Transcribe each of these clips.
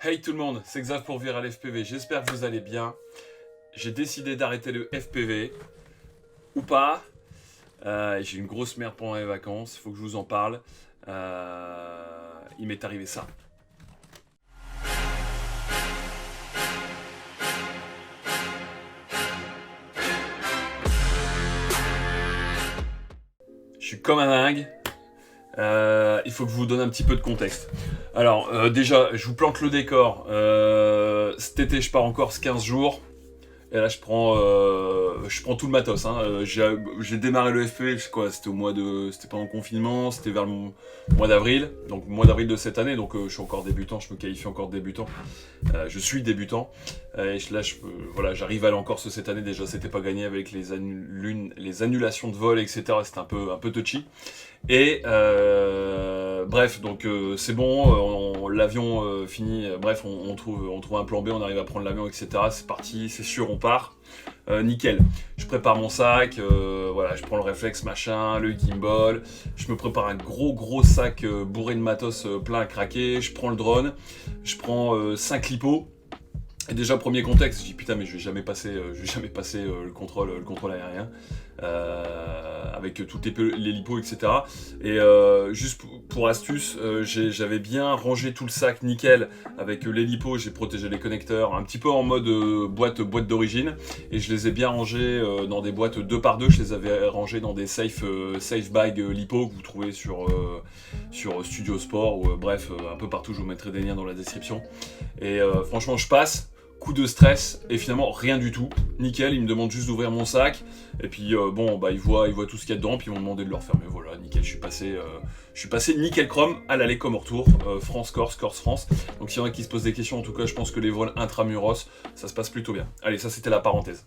Hey tout le monde, c'est Xav pour Viral FPV, j'espère que vous allez bien. J'ai décidé d'arrêter le FPV, ou pas. J'ai une grosse merde pendant les vacances, il faut que je vous en parle. Il m'est arrivé ça. Je suis comme un dingue. Il faut que je vous donne un petit peu de contexte. Alors, déjà, je vous plante le décor. Cet été, je pars en Corse 15 jours. Et là, je prends tout le matos. Hein. J'ai démarré le FPV, c'était pendant le confinement, c'était vers le mois d'avril. Donc, mois d'avril de cette année. Donc, je suis encore débutant, je me qualifie encore de débutant. Je suis débutant. Voilà, j'arrive à aller en Corse cette année. Déjà, c'était pas gagné avec les annulations de vol, etc. C'était un peu touchy. Et bref, donc c'est bon, l'avion fini, bref, on trouve un plan B, on arrive à prendre l'avion, etc. C'est parti, c'est sûr, on part. Nickel. Je prépare mon sac, voilà, je prends le réflexe, machin, le gimbal. Je me prépare un gros sac bourré de matos plein à craquer. Je prends le drone, je prends 5 lipos. Et déjà, premier contexte, je dis putain, mais je vais jamais passer le contrôle aérien avec toutes les lipos, etc. Et juste pour astuce, j'avais bien rangé tout le sac nickel avec les lipos, j'ai protégé les connecteurs, un petit peu en mode boîte d'origine, et je les ai bien rangés dans des boîtes 2x2, je les avais rangés dans des safe bag lipo que vous trouvez sur Studio Sport ou bref, un peu partout, je vous mettrai des liens dans la description. Et franchement, je passe. Coup de stress, et finalement rien du tout, nickel, ils me demandent juste d'ouvrir mon sac, et puis ils voient tout ce qu'il y a dedans, puis ils m'ont demandé de le refermer, voilà, nickel, je suis passé nickel chrome à l'aller comme au retour, France-Corse, Corse-France, donc s'il y en a qui se posent des questions, en tout cas je pense que les vols intramuros, ça se passe plutôt bien. Allez, ça c'était la parenthèse.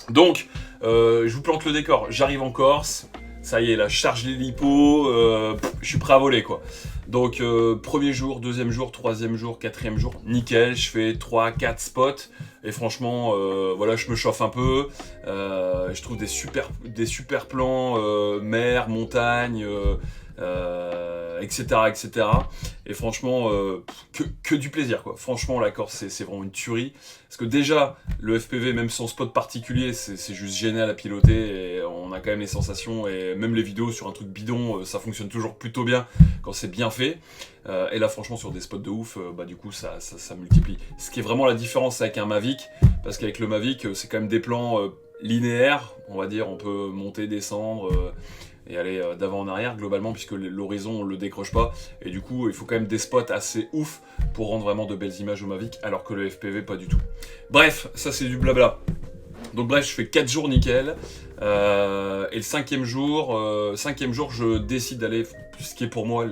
Donc, je vous plante le décor, j'arrive en Corse, ça y est, là, je charge les lipos, je suis prêt à voler, quoi. Donc, premier jour, deuxième jour, troisième jour, quatrième jour, nickel, je fais 3-4 spots, et franchement, voilà, je me chauffe un peu, je trouve des super plans, mer, montagne, etc., etc. Et franchement, que du plaisir, quoi. Franchement, la Corse, c'est vraiment une tuerie. Parce que déjà, le FPV, même sans spot particulier, c'est juste génial à piloter. Et on a quand même les sensations, et même les vidéos sur un truc bidon, ça fonctionne toujours plutôt bien quand c'est bien fait. Et là, franchement, sur des spots de ouf, du coup, ça multiplie. Ce qui est vraiment la différence avec un Mavic, parce qu'avec le Mavic, c'est quand même des plans linéaires, on va dire. On peut monter, descendre... et aller d'avant en arrière globalement, puisque l'horizon on le décroche pas, et du coup il faut quand même des spots assez ouf pour rendre vraiment de belles images au Mavic, alors que le FPV pas du tout. Bref, ça c'est du blabla. Donc bref, je fais 4 jours nickel, et le cinquième jour, je décide d'aller, ce qui est pour moi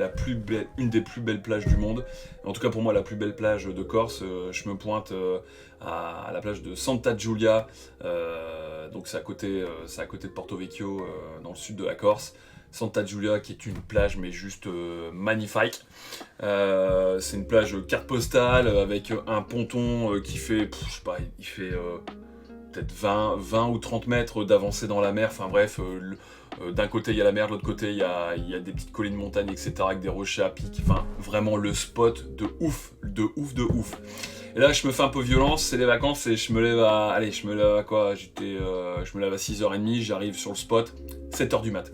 une des plus belles plages du monde, en tout cas pour moi la plus belle plage de Corse. Je me pointe à la plage de Santa Giulia, donc c'est à côté de Porto Vecchio, dans le sud de la Corse. Santa Giulia, qui est une plage mais juste magnifique. C'est une plage carte postale avec un ponton qui fait, je sais pas, il fait peut-être 20 ou 30 mètres d'avancée dans la mer. Enfin bref, d'un côté il y a la mer, de l'autre côté il y a des petites collines de montagne, etc. avec des rochers à pic. Enfin vraiment le spot de ouf. Et là je me fais un peu violence, c'est les vacances, et je me lève à quoi, je me lève à 6h30, j'arrive sur le spot, 7h du mat.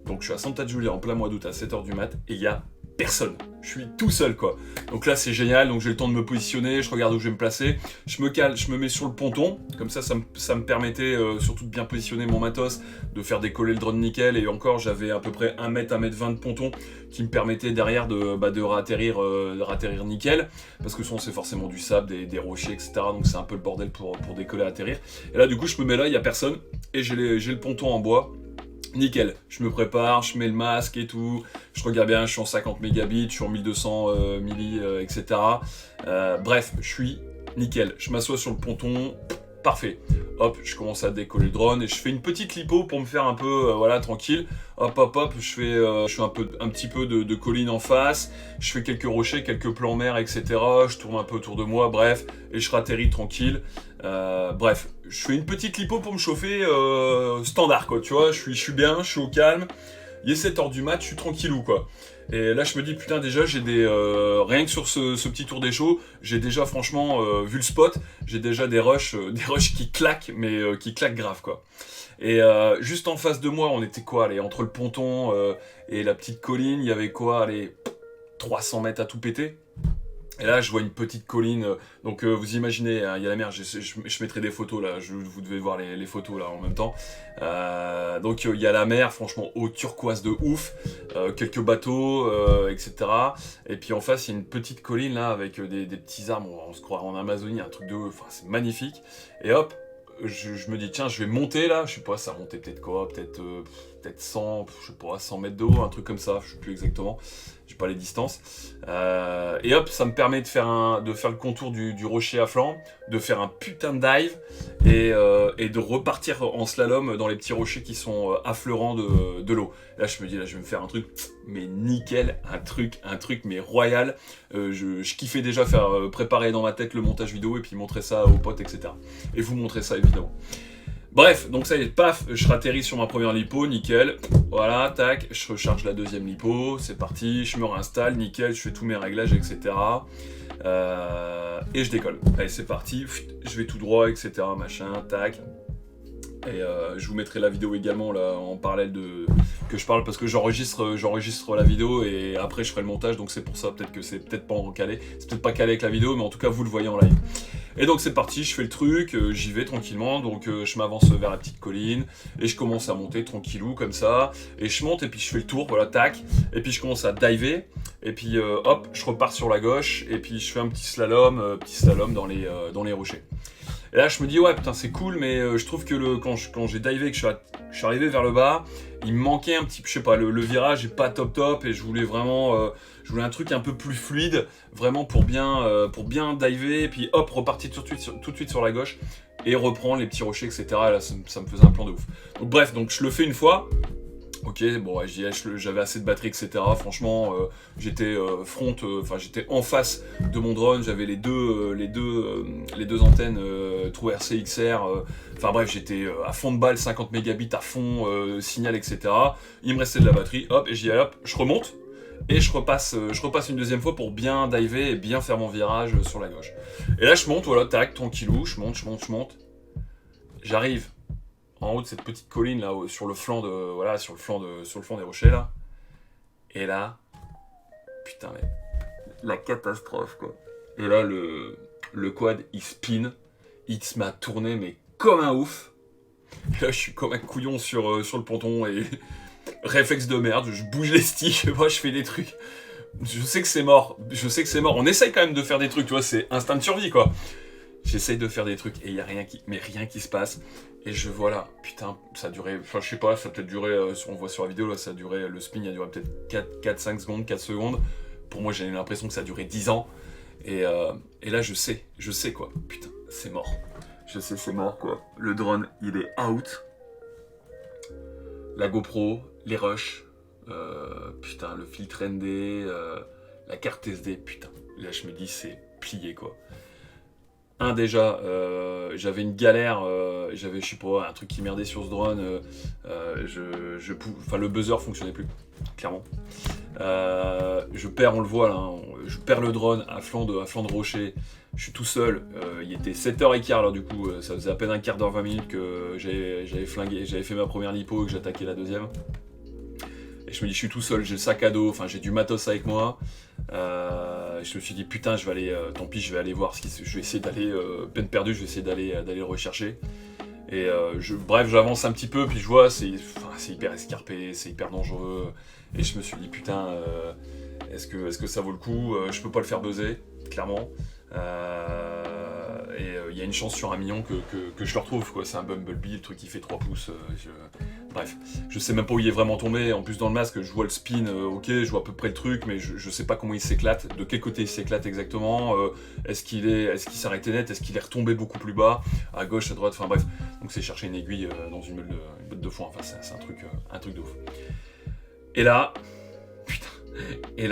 Donc je suis à Santa Giulia en plein mois d'août à 7h du mat, et il y a personne. Je suis tout seul, quoi. Donc là c'est génial, donc j'ai le temps de me positionner, je regarde où je vais me placer, je me cale, je me mets sur le ponton, comme ça me permettait surtout de bien positionner mon matos, de faire décoller le drone nickel, et encore j'avais à peu près 1 mètre, 1 mètre 20 de ponton qui me permettait derrière de ratterrir nickel, parce que sinon c'est forcément du sable, des rochers, etc. Donc c'est un peu le bordel pour décoller, atterrir. Et là du coup je me mets là, il n'y a personne, et j'ai le ponton en bois. Nickel, je me prépare, je mets le masque et tout, je regarde bien, je suis en 50 mégabits, je suis en 1200 milli, etc. Bref, je suis nickel, je m'assois sur le ponton, parfait. Hop, je commence à décoller le drone et je fais une petite lipo pour me faire un peu, voilà, tranquille. Hop, je fais un petit peu de colline en face, je fais quelques rochers, quelques plans mer, etc. Je tourne un peu autour de moi, bref, et je ratterris tranquille. Bref, je fais une petite lipo pour me chauffer, standard, quoi, tu vois, je suis bien, je suis au calme. Il est 7h du mat, je suis tranquillou, quoi. Et là, je me dis, putain, déjà, j'ai des. Rien que sur ce petit tour des shows, j'ai déjà, franchement, vu le spot, j'ai déjà des rushs qui claquent, mais qui claquent grave, quoi. Et juste en face de moi, on était quoi, allez, entre le ponton et la petite colline, il y avait quoi, allez, 300 mètres à tout péter. Et là, je vois une petite colline, donc vous imaginez, hein, il y a la mer, je mettrai des photos là, vous devez voir les photos là en même temps. Donc il y a la mer, franchement, eau turquoise de ouf, quelques bateaux, etc. Et puis en face, il y a une petite colline là avec des petits arbres, on se croirait en Amazonie, un truc de ouf, enfin, c'est magnifique. Et hop, je me dis, tiens, je vais monter là, je sais pas, ça montait peut-être quoi, peut-être 100, je sais pas, 100 mètres d'eau, un truc comme ça, je sais plus exactement. J'ai pas les distances. Et hop, ça me permet de faire le contour du rocher à flanc, de faire un putain de dive et de repartir en slalom dans les petits rochers qui sont affleurants de l'eau. Là, je me dis, là, je vais me faire un truc, mais nickel, un truc, mais royal. Je kiffais déjà faire préparer dans ma tête le montage vidéo et puis montrer ça aux potes, etc. Et vous montrer ça, évidemment. Bref, donc ça y est, paf, je ratterris sur ma première lipo, nickel. Voilà, tac, je recharge la deuxième lipo, c'est parti, je me réinstalle, nickel, je fais tous mes réglages, etc. Et je décolle. Allez, c'est parti, je vais tout droit, etc. Machin, tac. Et je vous mettrai la vidéo également là en parallèle que je parle parce que j'enregistre la vidéo et après je ferai le montage, donc c'est pour ça peut-être que c'est peut-être pas en calé, c'est peut-être pas calé avec la vidéo, mais en tout cas vous le voyez en live. Et donc c'est parti, je fais le truc, j'y vais tranquillement, donc je m'avance vers la petite colline et je commence à monter tranquillou comme ça, et je monte et puis je fais le tour, voilà, tac, et puis je commence à diver, et puis hop, je repars sur la gauche, et puis je fais un petit slalom dans les rochers. Et là, je me dis, ouais, putain, c'est cool, mais je trouve que quand j'ai divé et que je suis arrivé vers le bas, il me manquait un petit, je sais pas, le virage est pas top, et je voulais vraiment, je voulais un truc un peu plus fluide, vraiment pour bien diver, et puis hop, repartir tout de suite sur la gauche, et reprendre les petits rochers, etc. Et là, ça me faisait un plan de ouf. Donc bref, donc je le fais une fois. Ok, bon, ouais, j'avais assez de batterie, etc. Franchement, j'étais j'étais en face de mon drone. J'avais les deux antennes True RC XR. Enfin bref, j'étais à fond de balle, 50 mégabits à fond, signal, etc. Il me restait de la batterie. Hop, et j'y allais, hop, je remonte et je repasse une deuxième fois pour bien diver et bien faire mon virage sur la gauche. Et là, je monte, voilà, tac, tranquillou, je monte. J'arrive en haut de cette petite colline là, sur le flanc des rochers là. Et là, putain, mais la catastrophe quoi. Et là, le quad il spin, il se met à tourner mais comme un ouf. Et là, je suis comme un couillon sur le ponton et réflexe de merde, je bouge les sticks, moi je fais des trucs. Je sais que c'est mort. On essaye quand même de faire des trucs, tu vois, c'est instinct de survie quoi. J'essaye de faire des trucs et il n'y a rien qui se passe. Et je vois là, putain, ça a duré, enfin je sais pas, ça a peut-être duré, on voit sur la vidéo là, ça a duré, le spin a duré peut-être 4 secondes. Pour moi j'ai eu l'impression que ça a duré 10 ans. Et là je sais quoi, putain, c'est mort. Je sais, c'est mort quoi. Le drone, il est out. La GoPro, les rushs, putain, le filtre ND, la carte SD, putain. Là je me dis c'est plié quoi. Déjà, j'avais une galère, j'avais, je sais pas, un truc qui merdait sur ce drone, le buzzer fonctionnait plus, clairement. Je perds, on le voit là, hein, je perds le drone à flanc de rocher, je suis tout seul, il était 7h15 là du coup, ça faisait à peine un quart d'heure, 20 minutes que j'avais fait ma première lipo et que j'attaquais la deuxième. Et je me dis, je suis tout seul, j'ai le sac à dos, enfin j'ai du matos avec moi. Je me suis dit, putain, je vais aller, tant pis, je vais aller voir je vais essayer d'aller, peine perdue, je vais essayer d'aller le rechercher. Et bref, j'avance un petit peu, puis je vois, c'est hyper escarpé, c'est hyper dangereux. Et je me suis dit, putain, est-ce que ça vaut le coup? Je peux pas le faire buzzer, clairement. Il y a une chance sur 1 million que je le retrouve, quoi. C'est un Bumblebee, le truc qui fait 3 pouces. Bref, je sais même pas où il est vraiment tombé. En plus, dans le masque, je vois le spin, ok, je vois à peu près le truc, mais je sais pas comment il s'éclate, de quel côté il s'éclate exactement. Est-ce qu'il s'arrêtait net? Est-ce qu'il est retombé beaucoup plus bas, à gauche, à droite? Enfin bref, donc c'est chercher une aiguille dans une meule de foin. Enfin, c'est un truc de ouf. Et là, putain,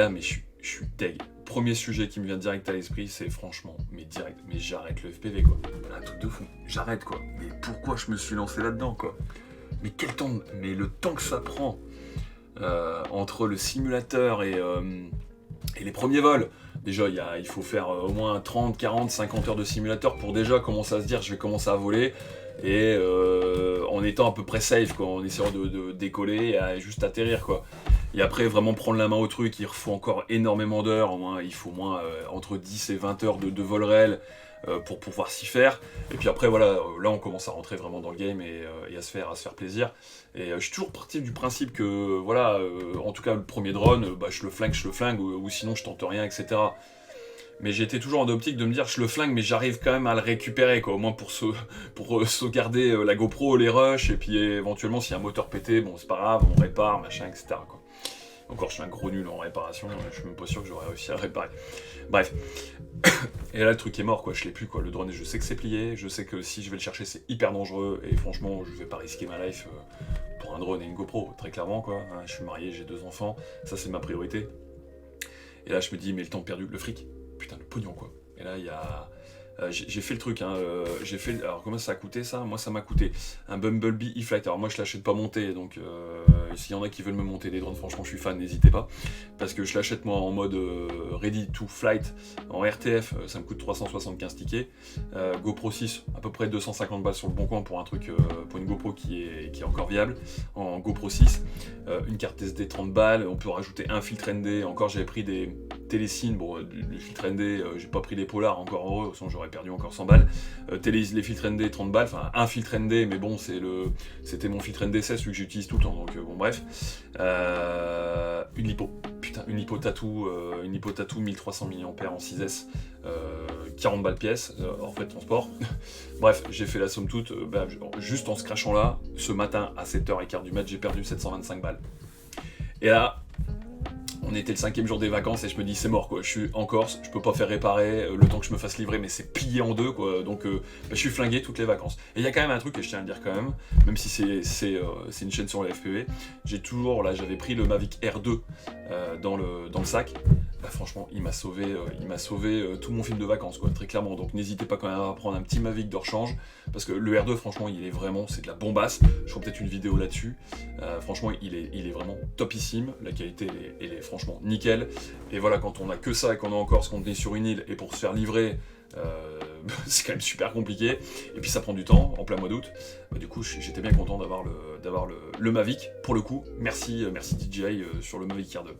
mais je suis deg. Premier sujet qui me vient direct à l'esprit, c'est franchement, mais j'arrête le FPV quoi. Un truc de fou, j'arrête quoi. Mais pourquoi je me suis lancé là-dedans quoi? Mais le temps que ça prend. entre le simulateur et les premiers vols. Déjà, il faut faire au moins 30, 40, 50 heures de simulateur pour déjà commencer à se dire je vais commencer à voler et en étant à peu près safe, quoi, en essayant de décoller et à juste atterrir, quoi. Et après, vraiment prendre la main au truc, il faut encore énormément d'heures, il faut au moins entre 10 et 20 heures de vol réel pour pouvoir s'y faire. Et puis après, voilà, là on commence à rentrer vraiment dans le game et à se faire plaisir. Et je suis toujours parti du principe que, voilà, en tout cas le premier drone, je le flingue, ou sinon je tente rien, etc. Mais j'étais toujours en optique de me dire je le flingue, mais j'arrive quand même à le récupérer, quoi, au moins pour sauvegarder la GoPro, les rushs, et puis éventuellement s'il y a un moteur pété, bon c'est pas grave, on répare, machin, etc., quoi. Encore, je suis un gros nul en réparation, je suis même pas sûr que j'aurais réussi à le réparer. Bref. Et là, le truc est mort, quoi, je l'ai plus, quoi. Le drone, je sais que c'est plié, je sais que si je vais le chercher, c'est hyper dangereux, et franchement, je vais pas risquer ma life pour un drone et une GoPro, très clairement, quoi. Hein, je suis marié, j'ai 2 enfants, ça c'est ma priorité. Et là, je me dis, mais le temps perdu, le fric, putain, le pognon, quoi. Et là, il y a... j'ai fait le truc, hein, alors comment ça a coûté ça? Moi ça m'a coûté un Bumblebee E-Flight, alors moi je l'achète pas monté, donc s'il y en a qui veulent me monter des drones, franchement je suis fan, n'hésitez pas, parce que je l'achète moi en mode ready to flight, en RTF, ça me coûte 375 tickets, GoPro 6, à peu près 250 balles sur le bon coin pour un truc, pour une GoPro qui est encore viable, en GoPro 6, une carte SD 30 balles, on peut rajouter un filtre ND, encore j'avais pris des télécines, bon les filtres ND, j'ai pas pris des polars, encore heureux, sinon j'aurais perdu encore 100 balles. Les filtres ND 30 balles, enfin un filtre ND, mais bon c'était mon filtre ND 16, celui que j'utilise tout le temps, donc bon bref. Une lipo tattoo 1300 mAh en 6S, 40 balles pièce, hors frais de transport. Bref, j'ai fait la somme toute, juste en se crachant là, ce matin à 7h15 du mat, j'ai perdu 725 balles. Et là, on était le 5e jour des vacances et je me dis c'est mort, quoi, je suis en Corse, je peux pas faire réparer le temps que je me fasse livrer, mais c'est plié en deux, quoi, donc je suis flingué toutes les vacances. Et il y a quand même un truc que je tiens à le dire quand même si c'est une chaîne sur le FPV, j'avais pris le Mavic Air 2 dans le sac. Franchement, il m'a sauvé tout mon film de vacances, quoi, très clairement. Donc n'hésitez pas quand même à prendre un petit Mavic de rechange, parce que le R2, franchement, c'est de la bombasse. Je ferai peut-être une vidéo là-dessus. Franchement, il est vraiment topissime. La qualité, elle est franchement nickel. Et voilà, quand on a que ça et qu'on est en Corse, qu'on est sur une île, et pour se faire livrer, c'est quand même super compliqué. Et puis ça prend du temps, en plein mois d'août. Du coup, j'étais bien content d'avoir le Mavic. Pour le coup, merci DJI sur le Mavic Air 2.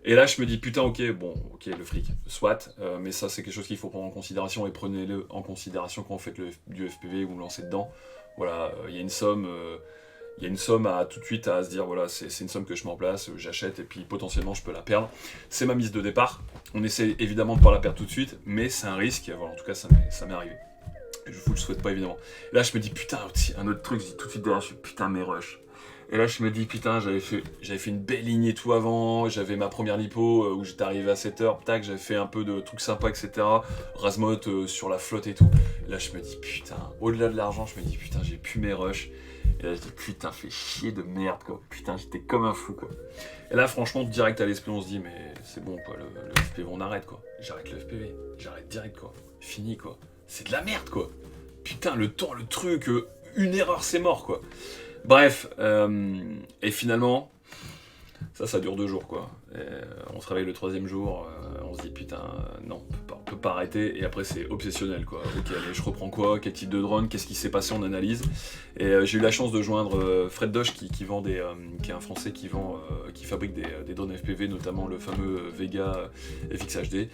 Et là, je me dis, putain, ok, le fric, soit, mais ça, c'est quelque chose qu'il faut prendre en considération, et prenez-le en considération quand vous faites du FPV ou vous lancez dedans. Voilà, il y a une somme à tout de suite à se dire, voilà, c'est une somme que je mets en place, j'achète, et puis potentiellement, je peux la perdre. C'est ma mise de départ. On essaie évidemment de ne pas la perdre tout de suite, mais c'est un risque, voilà, en tout cas, ça m'est arrivé. Je vous le souhaite pas, évidemment. Là, je me dis, putain, un autre truc, je dis tout de suite derrière, je suis putain, mes rushs. Et là, je me dis, putain, j'avais fait une belle ligne et tout avant, j'avais ma première lipo où j'étais arrivé à 7h, tac, j'avais fait un peu de trucs sympas, etc. Razmot sur la flotte et tout. Et là, je me dis, putain, au-delà de l'argent, je me dis, putain, j'ai plus mes rushs. Et là, je dis, putain, fais chier de merde, quoi. Putain, j'étais comme un fou, quoi. Et là, franchement, direct à l'esprit, on se dit, mais c'est bon, quoi, le FPV, on arrête, quoi. J'arrête le FPV, j'arrête direct, quoi. Fini, quoi. C'est de la merde, quoi. Putain, le temps, le truc, une erreur, c'est mort, quoi. Bref, et finalement, ça dure 2 jours, quoi. Et on se réveille le 3e jour, on se dit putain, non, on peut pas arrêter, et après c'est obsessionnel, quoi. Ok, allez, je reprends quoi, quel type de drone, qu'est-ce qui s'est passé, on analyse. Et j'ai eu la chance de joindre Fred Doche qui est un Français qui fabrique des drones FPV, notamment le fameux Vega FX HD.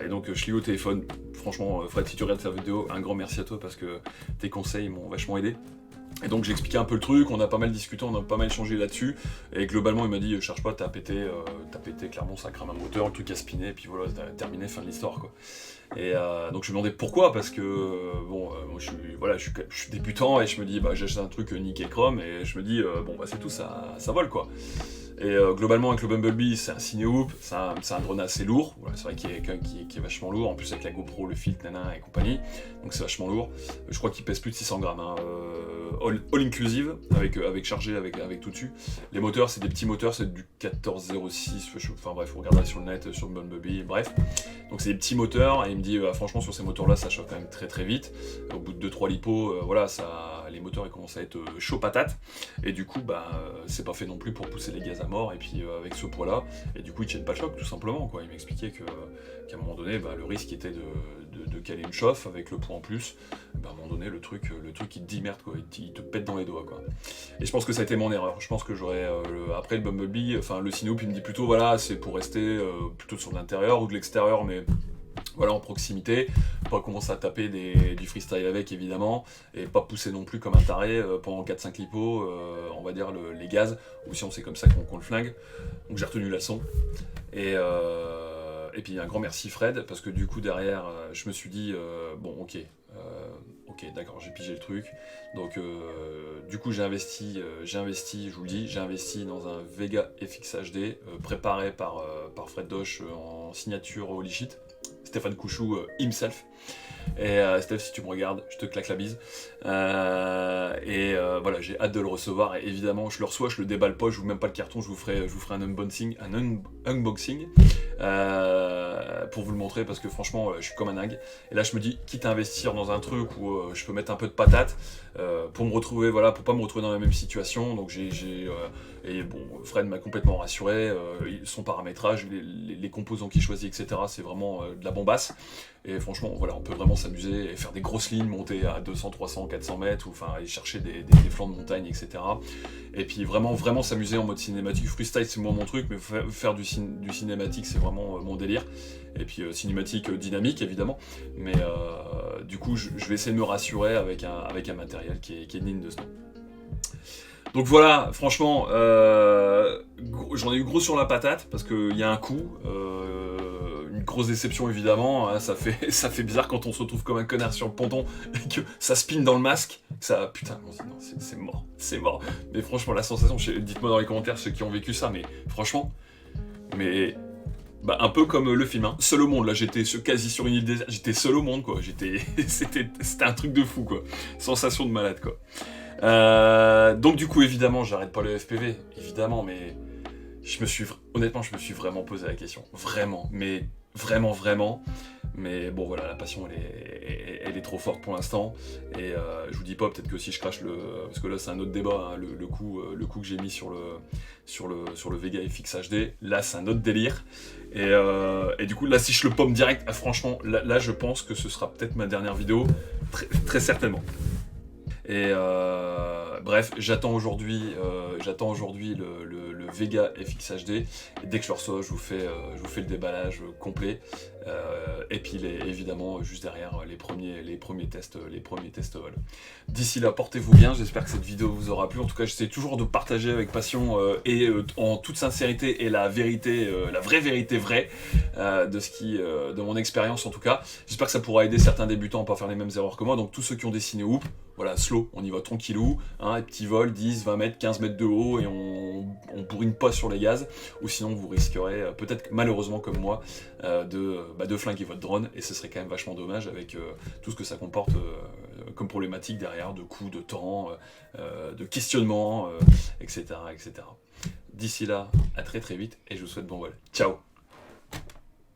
Et donc je l'ai eu au téléphone. Franchement, Fred, si tu regardes cette vidéo, un grand merci à toi parce que tes conseils m'ont vachement aidé. Et donc j'ai expliqué un peu le truc, on a pas mal discuté, on a pas mal échangé là-dessus, et globalement il m'a dit cherche pas, t'as pété, clairement ça crame un moteur, le truc a spiné, et puis voilà, t'as terminé, fin de l'histoire, quoi. Et donc je me demandais pourquoi, parce que moi je suis débutant, et je me dis j'achète un truc nickel chrome, et je me dis c'est tout, ça vole, quoi. Et globalement avec le Bumblebee, c'est un Cinehoop, c'est un drone assez lourd, voilà, c'est vrai qu'il est vachement lourd, en plus avec la GoPro, le filtre, nana et compagnie, donc c'est vachement lourd. Je crois qu'il pèse plus de 600 grammes, hein, all inclusive, avec chargé, avec tout dessus. Les moteurs, c'est des petits moteurs, c'est du 1406, enfin bref, vous regarderez sur le net, sur le Bumblebee, bref. Donc c'est des petits moteurs, et il me dit franchement sur ces moteurs là ça chauffe quand même très très vite. Au bout de 2-3 lipos, voilà, les moteurs ils commencent à être chaud patate, et du coup c'est pas fait non plus pour pousser les gaz à mort, et puis avec ce poids là, et du coup ils tiennent pas le choc tout simplement quoi. Il m'expliquait qu'à un moment donné le risque était de caler une chauffe avec le poids en plus, à un moment donné le truc il te dit merde quoi, il te pète dans les doigts quoi. Et je pense que ça a été mon erreur, je pense que j'aurais, après le Bumblebee, enfin le Cinehoop il me dit plutôt voilà c'est pour rester plutôt sur l'intérieur ou de l'extérieur, mais voilà, en proximité, pas commencer à taper du freestyle avec évidemment, et pas pousser non plus comme un taré pendant 4-5 lipos, on va dire les gaz, ou sinon c'est comme ça qu'on le flingue. Donc j'ai retenu la leçon, et puis un grand merci Fred, parce que du coup derrière je me suis dit, bon ok, d'accord, j'ai pigé le truc, donc du coup j'ai investi, je vous le dis, j'ai investi dans un Vega FX HD, préparé par Fred Doche en signature Holy Shit, Stéphane Couchou himself. Et Steph, si tu me regardes, je te claque la bise. Voilà, j'ai hâte de le recevoir. Et évidemment, je le reçois, je le déballe pas, je vous même pas le carton, je vous ferai un unboxing, pour vous le montrer, parce que franchement, je suis comme un dingue. Et là, je me dis, quitte à investir dans un truc où je peux mettre un peu de patate, pour me retrouver, voilà, pour pas me retrouver dans la même situation. Donc et bon, Fred m'a complètement rassuré. Son paramétrage, les composants qu'il choisit, etc. C'est vraiment de la bombasse. Et franchement, voilà, on peut vraiment s'amuser et faire des grosses lignes, monter à 200, 300, 400 mètres, ou enfin aller chercher des flancs de montagne, etc. Et puis vraiment s'amuser en mode cinématique. Freestyle, c'est moi mon truc, mais faire du cinématique, c'est vraiment mon délire. Et puis cinématique dynamique, évidemment. Mais du coup, je vais essayer de me rassurer avec un matériel qui est digne de ce nom. Donc voilà, franchement, j'en ai eu gros sur la patate, parce qu'il y a un coup, une grosse déception évidemment, hein, ça fait bizarre quand on se retrouve comme un connard sur le ponton, et que ça spinne dans le masque, ça, putain, non, c'est mort. Mais franchement, la sensation, dites-moi dans les commentaires ceux qui ont vécu ça, mais franchement, un peu comme le film, hein. Seul au monde, là j'étais quasi sur une île déserte, j'étais seul au monde quoi, c'était un truc de fou quoi, sensation de malade quoi. Donc du coup évidemment j'arrête pas le FPV, évidemment, mais honnêtement je me suis vraiment posé la question, vraiment, mais bon voilà, la passion elle est trop forte pour l'instant, et je vous dis pas, peut-être que si je crache parce que là c'est un autre débat, hein, le coup que j'ai mis sur le Vega FX HD, là c'est un autre délire, et du coup là si je le pomme direct, franchement là je pense que ce sera peut-être ma dernière vidéo, très, très certainement. Et bref, j'attends aujourd'hui le Vega FX HD. Et dès que je le reçois, je vous fais le déballage complet. Et puis évidemment, juste derrière, les premiers tests vol. D'ici là, portez-vous bien. J'espère que cette vidéo vous aura plu. En tout cas, j'essaie toujours de partager avec passion et en toute sincérité et la vérité, la vraie vérité vraie de mon expérience en tout cas. J'espère que ça pourra aider certains débutants à pas faire les mêmes erreurs que moi. Donc tous ceux qui ont des Cinehoop, voilà, slow, on y va tranquillou, hein, petit vol, 10, 20 mètres, 15 mètres de haut, et on bourrine pas sur les gaz, ou sinon vous risquerez, peut-être malheureusement comme moi, de flinguer votre drone, et ce serait quand même vachement dommage avec tout ce que ça comporte comme problématique derrière, de coûts, de temps, de questionnement, etc. D'ici là, à très très vite, et je vous souhaite bon vol. Ciao!